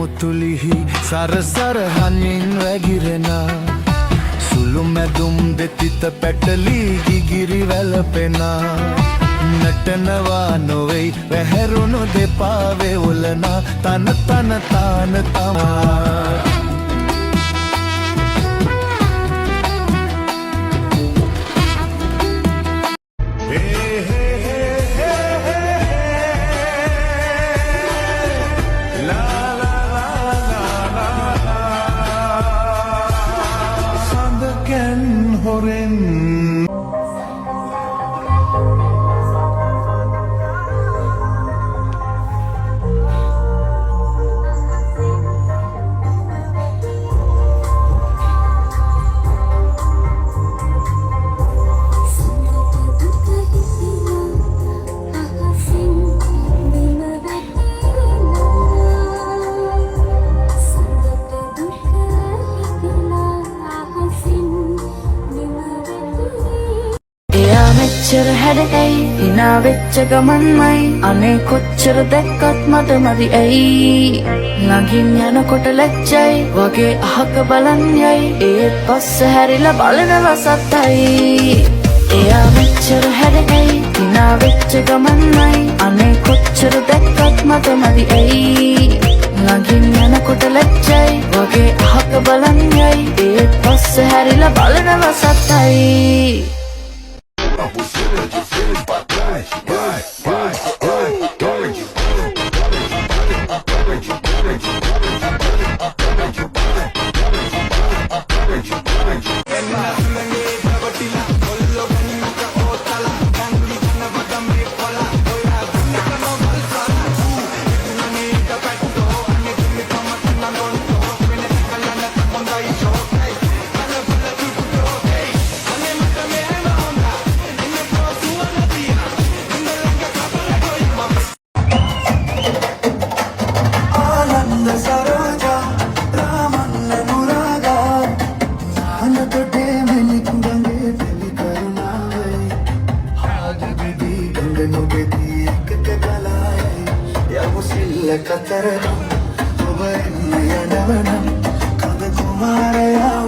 මුතුලිහි සරසර හනින් වැගිරෙන සුළු මැදුම් දෙතිත පැටලි ගිගිරි වැළපෙන නටනවා නොවෙයි වැහැරුණු දෙපාවේ උලන තන තන තාන තමා මෙච්චර හැඩයි හිනා වෙච්ච ගමන්මයි අනේ කොච්චර දැක්කත් මට මදි ඇයි ළඟින් යනකොට ලැජ්ජයි වගේ අහක බලන් යයි ඒත් පස්ස හැරිලා බලනවා සත්තයි එයා මෙච්චර හැඩයි හිනා වෙච්ච ගමන්මයි අනේ කොච්චර දැක්කත් මට මදි ඇයි ළඟින් යනකොට ලැජ්ජයි වගේ අහක බලන් යයි ඒත් පස්ස හැරිලා බලනවා සත්තයි Katarana, over in my Yanavana, Kanda Kumara.